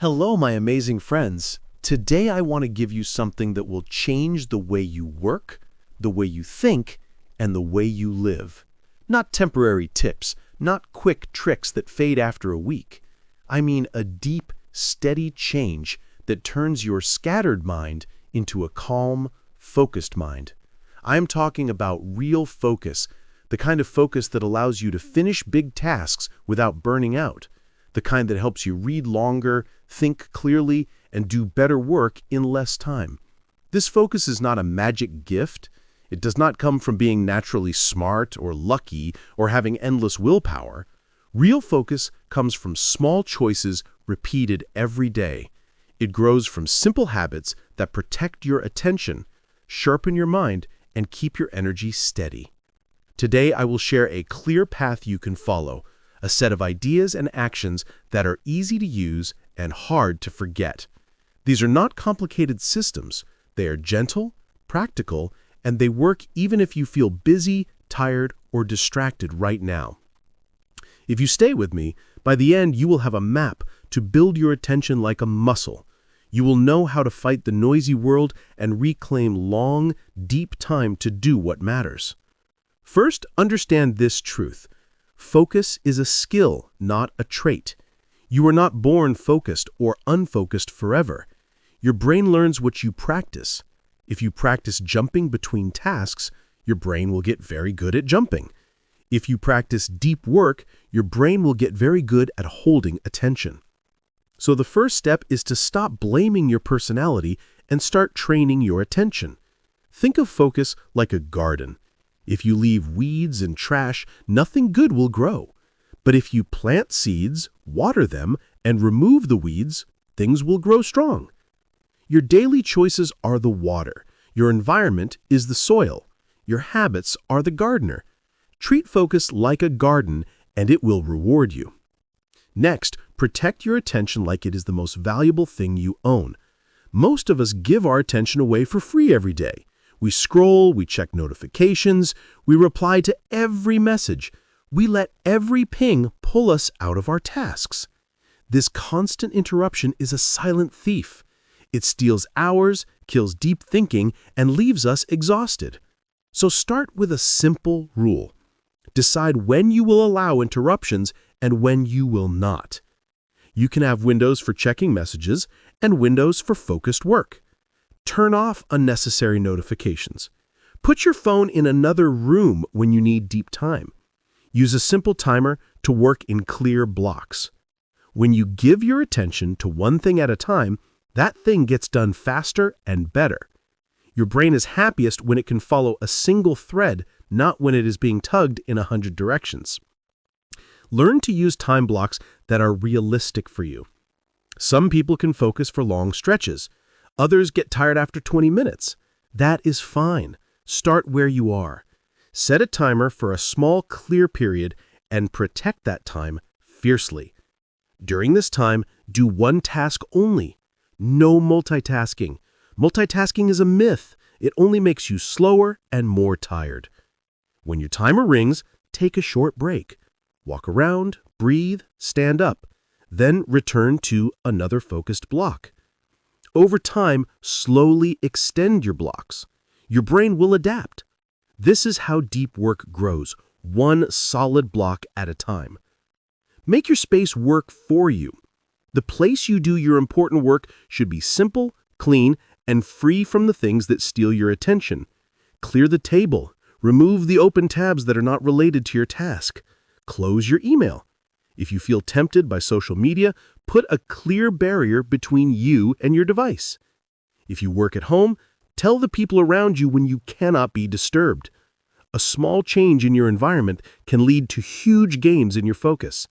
Hello, my amazing friends. Today I want to give you something that will change the way you work, the way you think, and the way you live. Not temporary tips, not quick tricks that fade after a week. I mean a deep, steady change that turns your scattered mind into a calm, focused mind. I'm talking about real focus, the kind of focus that allows you to finish big tasks without burning out, the kind that helps you read longer, think clearly, and do better work in less time. This focus is not a magic gift. It does not come from being naturally smart or lucky or having endless willpower. Real focus comes from small choices repeated every day. It grows from simple habits that protect your attention, sharpen your mind, and keep your energy steady. Today, I will share a clear path you can follow, a set of ideas and actions that are easy to use and hard to forget. These are not complicated systems. They are gentle, practical, and they work even if you feel busy, tired, or distracted right now. If you stay with me, by the end you will have a map to build your attention like a muscle. You will know how to fight the noisy world and reclaim long, deep time to do what matters. First, understand this truth. Focus is a skill, not a trait. You are not born focused or unfocused forever. Your brain learns what you practice. If you practice jumping between tasks, your brain will get very good at jumping. If you practice deep work, your brain will get very good at holding attention. So the first step is to stop blaming your personality and start training your attention. Think of focus like a garden. If you leave weeds and trash, nothing good will grow. But if you plant seeds, water them, and remove the weeds, things will grow strong. Your daily choices are the water. Your environment is the soil. Your habits are the gardener. Treat focus like a garden, and it will reward you. Next, protect your attention like it is the most valuable thing you own. Most of us give our attention away for free every day. We scroll, we check notifications, we reply to every message. We let every ping pull us out of our tasks. This constant interruption is a silent thief. It steals hours, kills deep thinking, and leaves us exhausted. So start with a simple rule. Decide when you will allow interruptions and when you will not. You can have windows for checking messages and windows for focused work. Turn off unnecessary notifications. Put your phone in another room when you need deep time. Use a simple timer to work in clear blocks. When you give your attention to one thing at a time, that thing gets done faster and better. Your brain is happiest when it can follow a single thread, not when it is being tugged in 100 directions. Learn to use time blocks that are realistic for you. Some people can focus for long stretches. Others get tired after 20 minutes. That is fine. Start where you are. Set a timer for a small, clear period and protect that time fiercely. During this time, do one task only. No multitasking. Multitasking is a myth. It only makes you slower and more tired. When your timer rings, take a short break. Walk around, breathe, stand up. Then return to another focused block. Over time, slowly extend your blocks. Your brain will adapt. This is how deep work grows, one solid block at a time. Make your space work for you. The place you do your important work should be simple, clean, and free from the things that steal your attention. Clear the table. Remove the open tabs that are not related to your task. Close your email. If you feel tempted by social media, put a clear barrier between you and your device. If you work at home, tell the people around you when you cannot be disturbed. A small change in your environment can lead to huge gains in your focus.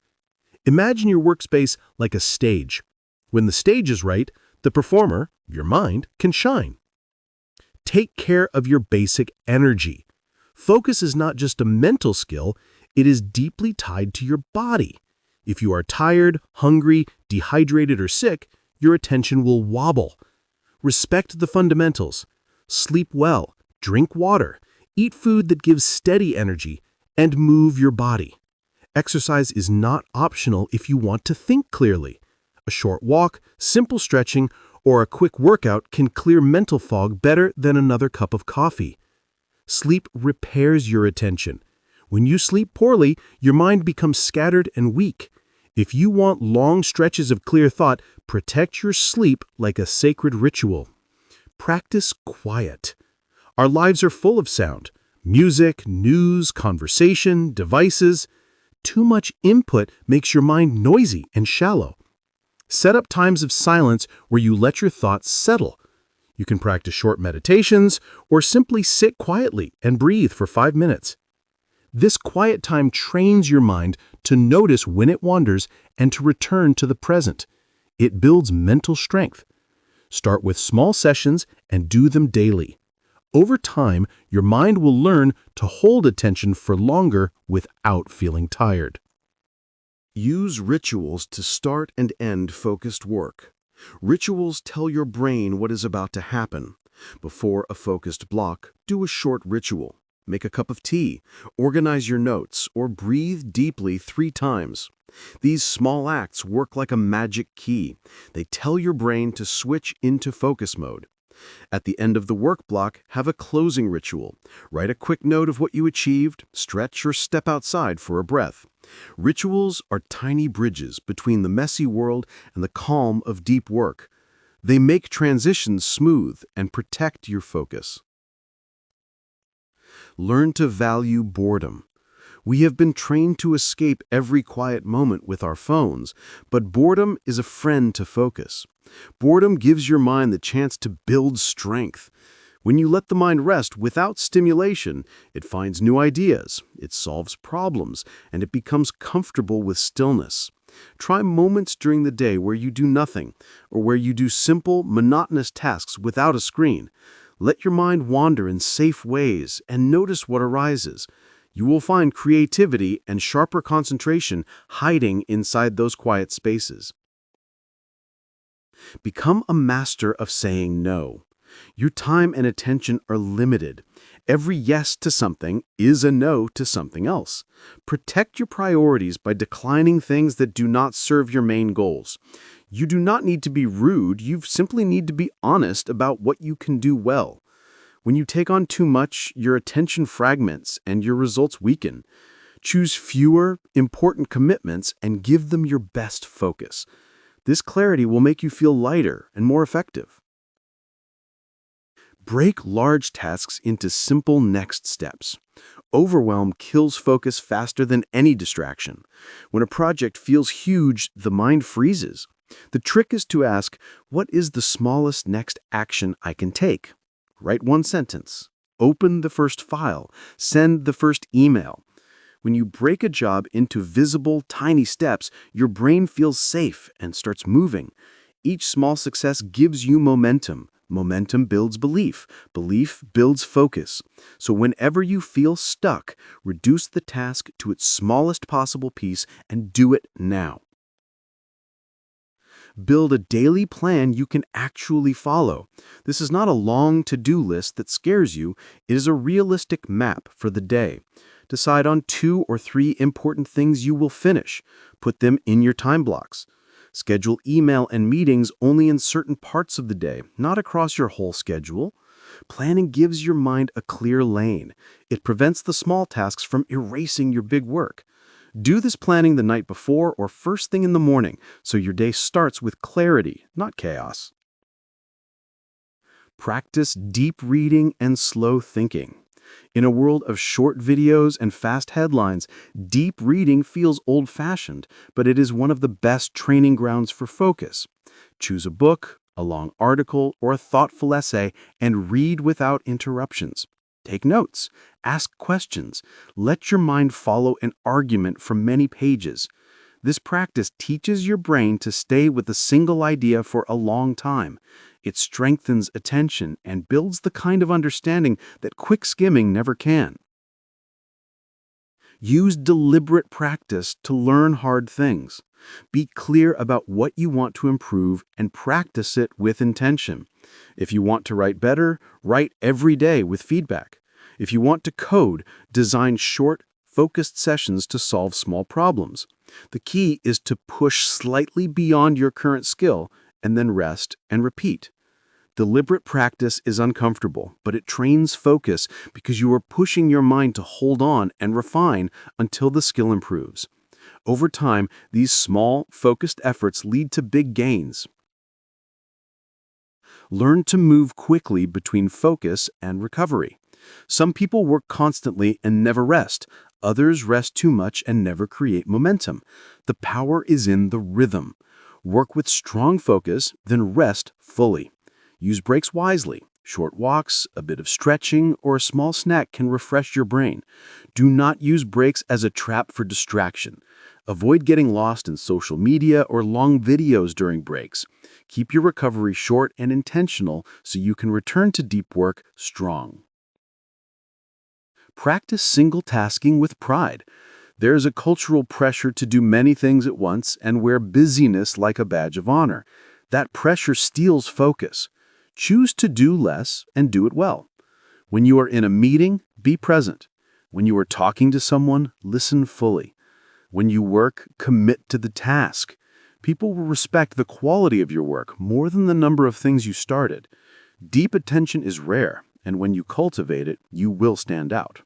Imagine your workspace like a stage. When the stage is right, the performer, your mind, can shine. Take care of your basic energy. Focus is not just a mental skill, it is deeply tied to your body. If you are tired, hungry, dehydrated, or sick, your attention will wobble. Respect the fundamentals. Sleep well, drink water, eat food that gives steady energy, and move your body. Exercise is not optional if you want to think clearly. A short walk, simple stretching, or a quick workout can clear mental fog better than another cup of coffee. Sleep repairs your attention. When you sleep poorly, your mind becomes scattered and weak. If you want long stretches of clear thought, protect your sleep like a sacred ritual. Practice quiet. Our lives are full of sound. Music, news, conversation, devices. Too much input makes your mind noisy and shallow. Set up times of silence where you let your thoughts settle. You can practice short meditations or simply sit quietly and breathe for 5 minutes. This quiet time trains your mind to notice when it wanders and to return to the present. It builds mental strength. Start with small sessions and do them daily. Over time, your mind will learn to hold attention for longer without feeling tired. Use rituals to start and end focused work. Rituals tell your brain what is about to happen. Before a focused block, do a short ritual. Make a cup of tea, organize your notes, or breathe deeply 3 times. These small acts work like a magic key. They tell your brain to switch into focus mode. At the end of the work block, have a closing ritual. Write a quick note of what you achieved, stretch or step outside for a breath. Rituals are tiny bridges between the messy world and the calm of deep work. They make transitions smooth and protect your focus. Learn to value boredom. We have been trained to escape every quiet moment with our phones, but boredom is a friend to focus. Boredom gives your mind the chance to build strength. When you let the mind rest without stimulation, it finds new ideas, it solves problems, and it becomes comfortable with stillness. Try moments during the day where you do nothing, or where you do simple, monotonous tasks without a screen. Let your mind wander in safe ways and notice what arises. You will find creativity and sharper concentration hiding inside those quiet spaces. Become a master of saying no. Your time and attention are limited. Every yes to something is a no to something else. Protect your priorities by declining things that do not serve your main goals. You do not need to be rude, you simply need to be honest about what you can do well. When you take on too much, your attention fragments and your results weaken. Choose fewer, important commitments and give them your best focus. This clarity will make you feel lighter and more effective. Break large tasks into simple next steps. Overwhelm kills focus faster than any distraction. When a project feels huge, the mind freezes. The trick is to ask, what is the smallest next action I can take? Write 1 sentence. Open the first file. Send the first email. When you break a job into visible, tiny steps, your brain feels safe and starts moving. Each small success gives you momentum. Momentum builds belief. Belief builds focus. So whenever you feel stuck, reduce the task to its smallest possible piece and do it now. Build a daily plan you can actually follow. This is not a long to-do list that scares you. It is a realistic map for the day. Decide on 2 or 3 important things you will finish. Put them in your time blocks. Schedule email and meetings only in certain parts of the day, not across your whole schedule. Planning gives your mind a clear lane. It prevents the small tasks from erasing your big work. Do this planning the night before or first thing in the morning, so your day starts with clarity, not chaos. Practice deep reading and slow thinking. In a world of short videos and fast headlines, deep reading feels old-fashioned, but it is one of the best training grounds for focus. Choose a book, a long article, or a thoughtful essay, and read without interruptions. Take notes. Ask questions. Let your mind follow an argument from many pages. This practice teaches your brain to stay with a single idea for a long time. It strengthens attention and builds the kind of understanding that quick skimming never can. Use deliberate practice to learn hard things. Be clear about what you want to improve and practice it with intention. If you want to write better, write every day with feedback. If you want to code, design short, focused sessions to solve small problems. The key is to push slightly beyond your current skill and then rest and repeat. Deliberate practice is uncomfortable, but it trains focus because you are pushing your mind to hold on and refine until the skill improves. Over time, these small, focused efforts lead to big gains. Learn to move quickly between focus and recovery. Some people work constantly and never rest. Others rest too much and never create momentum. The power is in the rhythm. Work with strong focus, then rest fully. Use breaks wisely. Short walks, a bit of stretching, or a small snack can refresh your brain. Do not use breaks as a trap for distraction. Avoid getting lost in social media or long videos during breaks. Keep your recovery short and intentional so you can return to deep work strong. Practice single tasking with pride. There is a cultural pressure to do many things at once and wear busyness like a badge of honor. That pressure steals focus. Choose to do less and do it well. When you are in a meeting, be present. When you are talking to someone, listen fully. When you work, commit to the task. People will respect the quality of your work more than the number of things you started. Deep attention is rare, and when you cultivate it, you will stand out.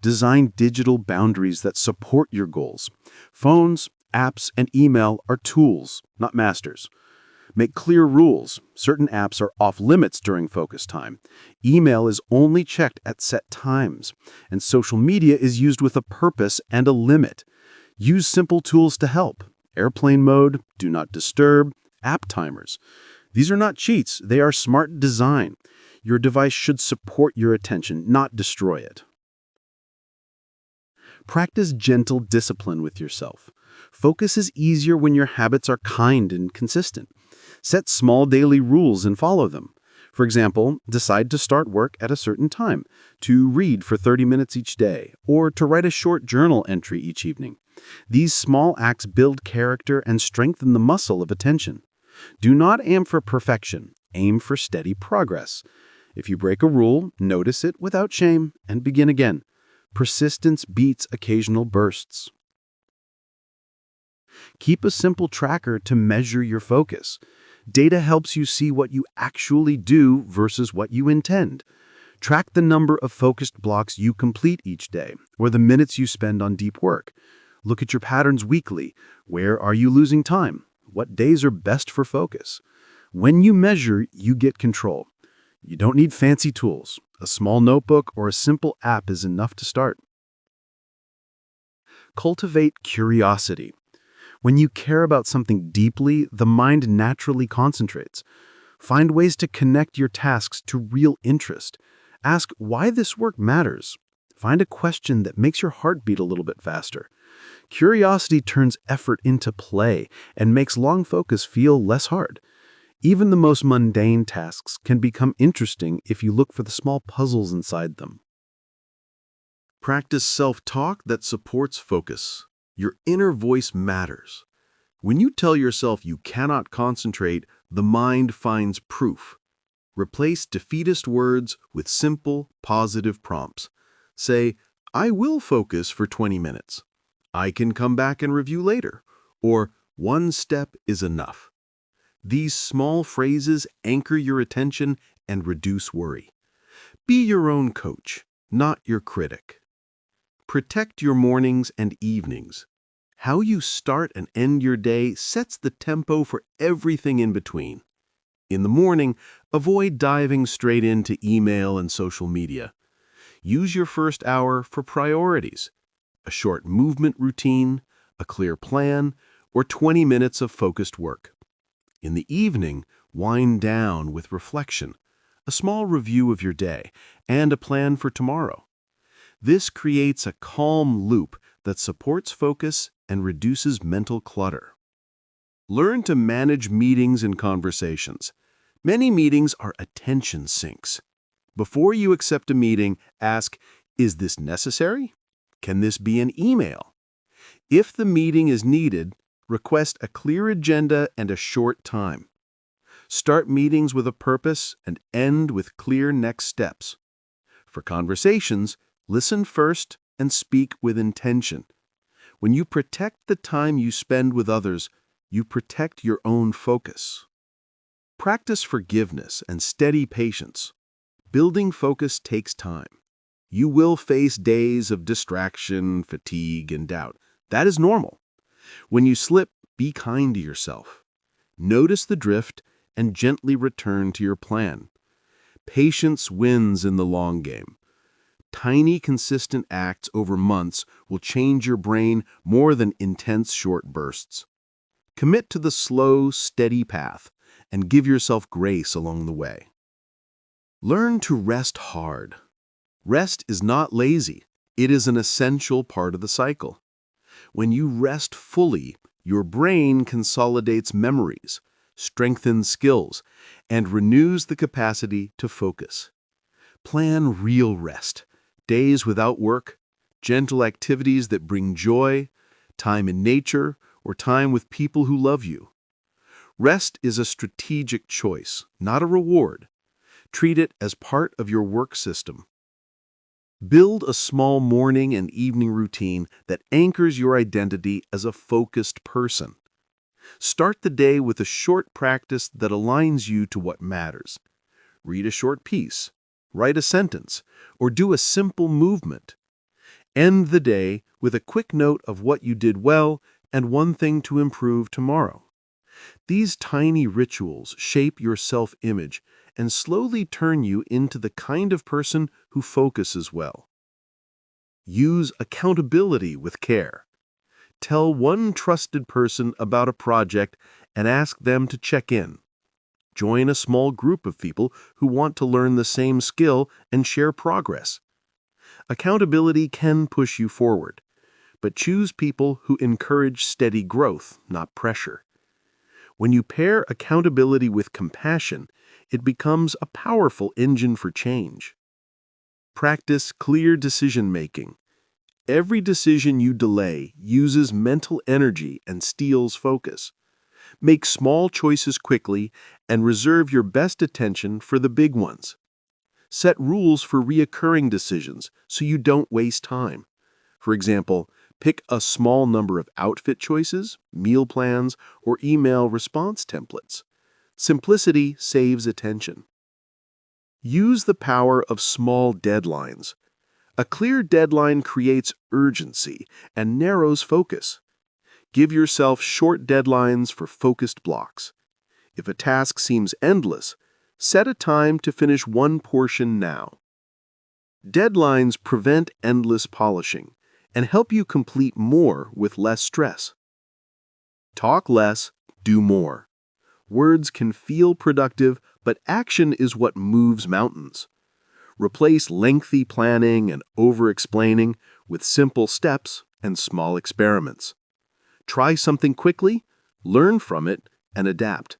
Design digital boundaries that support your goals. Phones, apps, and email are tools, not masters. Make clear rules. Certain apps are off limits during focus time. Email is only checked at set times, and social media is used with a purpose and a limit. Use simple tools to help. Airplane mode, do not disturb, app timers. These are not cheats, they are smart design. Your device should support your attention, not destroy it. Practice gentle discipline with yourself. Focus is easier when your habits are kind and consistent. Set small daily rules and follow them. For example, decide to start work at a certain time, to read for 30 minutes each day, or to write a short journal entry each evening. These small acts build character and strengthen the muscle of attention. Do not aim for perfection, aim for steady progress. If you break a rule, notice it without shame and begin again. Persistence beats occasional bursts. Keep a simple tracker to measure your focus. Data helps you see what you actually do versus what you intend. Track the number of focused blocks you complete each day, or the minutes you spend on deep work. Look at your patterns weekly. Where are you losing time? What days are best for focus? When you measure, you get control. You don't need fancy tools. A small notebook or a simple app is enough to start. Cultivate curiosity. When you care about something deeply, the mind naturally concentrates. Find ways to connect your tasks to real interest. Ask why this work matters. Find a question that makes your heart beat a little bit faster. Curiosity turns effort into play and makes long focus feel less hard. Even the most mundane tasks can become interesting if you look for the small puzzles inside them. Practice self-talk that supports focus. Your inner voice matters. When you tell yourself you cannot concentrate, the mind finds proof. Replace defeatist words with simple, positive prompts. Say, I will focus for 20 minutes. I can come back and review later. Or, one step is enough. These small phrases anchor your attention and reduce worry. Be your own coach, not your critic. Protect your mornings and evenings. How you start and end your day sets the tempo for everything in between. In the morning, avoid diving straight into email and social media. Use your first hour for priorities, a short movement routine, a clear plan, or 20 minutes of focused work. In the evening, wind down with reflection, a small review of your day, and a plan for tomorrow. This creates a calm loop that supports focus and reduces mental clutter. Learn to manage meetings and conversations. Many meetings are attention sinks. Before you accept a meeting, ask, is this necessary? Can this be an email? If the meeting is needed, request a clear agenda and a short time. Start meetings with a purpose and end with clear next steps. For conversations, Listen first and speak with intention. When you protect the time you spend with others, you protect your own focus. Practice forgiveness and steady patience. Building focus takes time. You will face days of distraction, fatigue, and doubt. That is normal. When you slip, be kind to yourself. Notice the drift and gently return to your plan. Patience wins in the long game. Tiny, consistent acts over months will change your brain more than intense short bursts. Commit to the slow, steady path and give yourself grace along the way. Learn to rest hard. Rest is not lazy. It is an essential part of the cycle. When you rest fully, your brain consolidates memories, strengthens skills, and renews the capacity to focus. Plan real rest, days without work, gentle activities that bring joy, time in nature, or time with people who love you. Rest is a strategic choice, not a reward. Treat it as part of your work system. Build a small morning and evening routine that anchors your identity as a focused person. Start the day with a short practice that aligns you to what matters. Read a short piece, write a sentence, or do a simple movement. End the day with a quick note of what you did well and one thing to improve tomorrow. These tiny rituals shape your self-image and slowly turn you into the kind of person who focuses well. Use accountability with care. Tell one trusted person about a project and ask them to check in. Join a small group of people who want to learn the same skill and share progress. Accountability can push you forward, but choose people who encourage steady growth, not pressure. When you pair accountability with compassion, it becomes a powerful engine for change. Practice clear decision-making. Every decision you delay uses mental energy and steals focus. Make small choices quickly and reserve your best attention for the big ones. Set rules for recurring decisions so you don't waste time. For example, pick a small number of outfit choices, meal plans, or email response templates. Simplicity saves attention. Use the power of small deadlines. A clear deadline creates urgency and narrows focus. Give yourself short deadlines for focused blocks. If a task seems endless, set a time to finish one portion now. Deadlines prevent endless polishing and help you complete more with less stress. Talk less, do more. Words can feel productive, but action is what moves mountains. Replace lengthy planning and over-explaining with simple steps and small experiments. Try something quickly, learn from it, and adapt.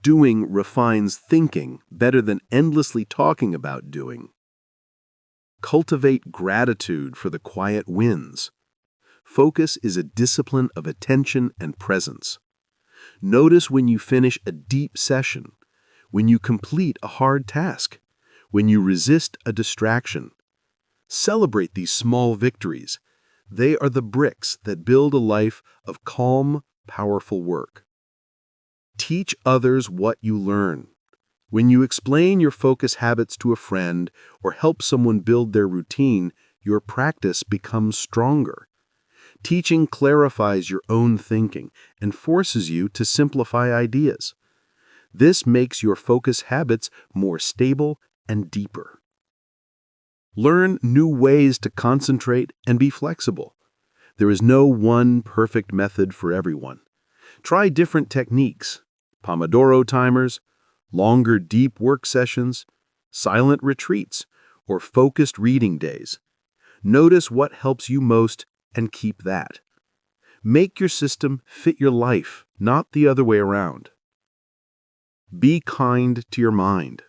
Doing refines thinking better than endlessly talking about doing. Cultivate gratitude for the quiet wins. Focus is a discipline of attention and presence. Notice when you finish a deep session, when you complete a hard task, when you resist a distraction. Celebrate these small victories. They are the bricks that build a life of calm, powerful work. Teach others what you learn. When you explain your focus habits to a friend or help someone build their routine, your practice becomes stronger. Teaching clarifies your own thinking and forces you to simplify ideas. This makes your focus habits more stable and deeper. Learn new ways to concentrate and be flexible. There is no one perfect method for everyone. Try different techniques: Pomodoro timers, longer deep work sessions, silent retreats, or focused reading days. Notice what helps you most and keep that. Make your system fit your life, not the other way around. Be kind to your mind.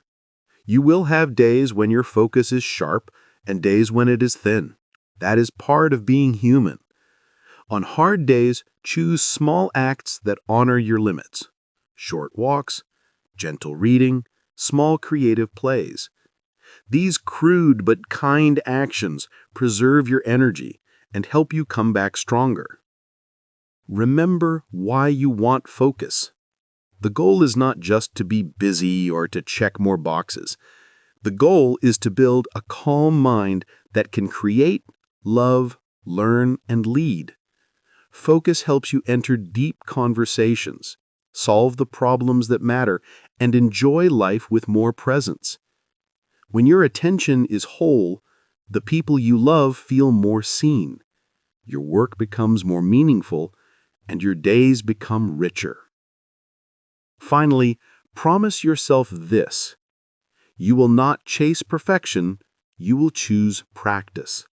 You will have days when your focus is sharp and days when it is thin. That is part of being human. On hard days, choose small acts that honor your limits. Short walks, gentle reading, small creative plays. These crude but kind actions preserve your energy and help you come back stronger. Remember why you want focus. The goal is not just to be busy or to check more boxes. The goal is to build a calm mind that can create, love, learn, and lead. Focus helps you enter deep conversations, solve the problems that matter, and enjoy life with more presence. When your attention is whole, the people you love feel more seen. Your work becomes more meaningful, and your days become richer. Finally, promise yourself this. You will not chase perfection, you will choose practice.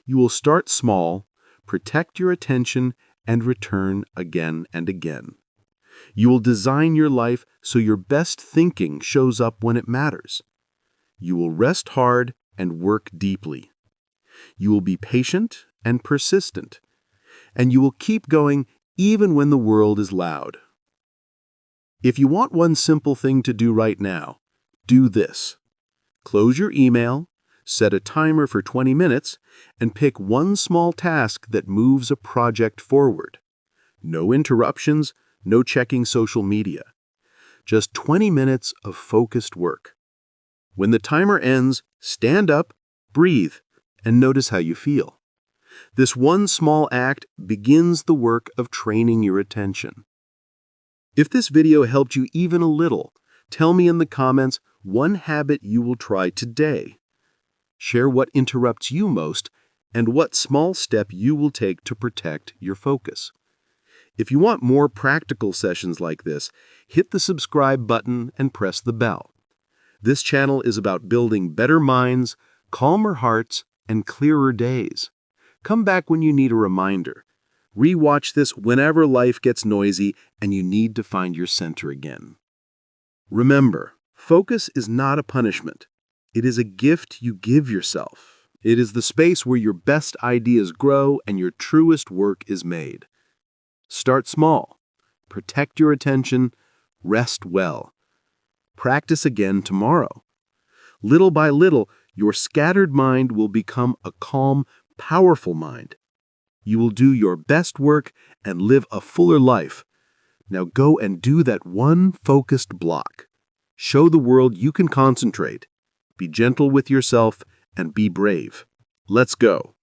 You will start small, protect your attention, and return again and again. You will design your life so your best thinking shows up when it matters. You will rest hard and work deeply. You will be patient and persistent. And you will keep going even when the world is loud. If you want one simple thing to do right now, do this. Close your email, set a timer for 20 minutes, and pick one small task that moves a project forward. No interruptions, no checking social media. Just 20 minutes of focused work. When the timer ends, stand up, breathe, and notice how you feel. This one small act begins the work of training your attention. If this video helped you even a little, tell me in the comments one habit you will try today. Share what interrupts you most and what small step you will take to protect your focus. If you want more practical sessions like this, hit the subscribe button and press the bell. This channel is about building better minds, calmer hearts, and clearer days. Come back when you need a reminder. Re-watch this whenever life gets noisy and you need to find your center again. Remember, focus is not a punishment. It is a gift you give yourself. It is the space where your best ideas grow and your truest work is made. Start small. Protect your attention. Rest well. Practice again tomorrow. Little by little, your scattered mind will become a calm, powerful mind. You will do your best work and live a fuller life. Now go and do that one focused block. Show the world you can concentrate. Be gentle with yourself and be brave. Let's go.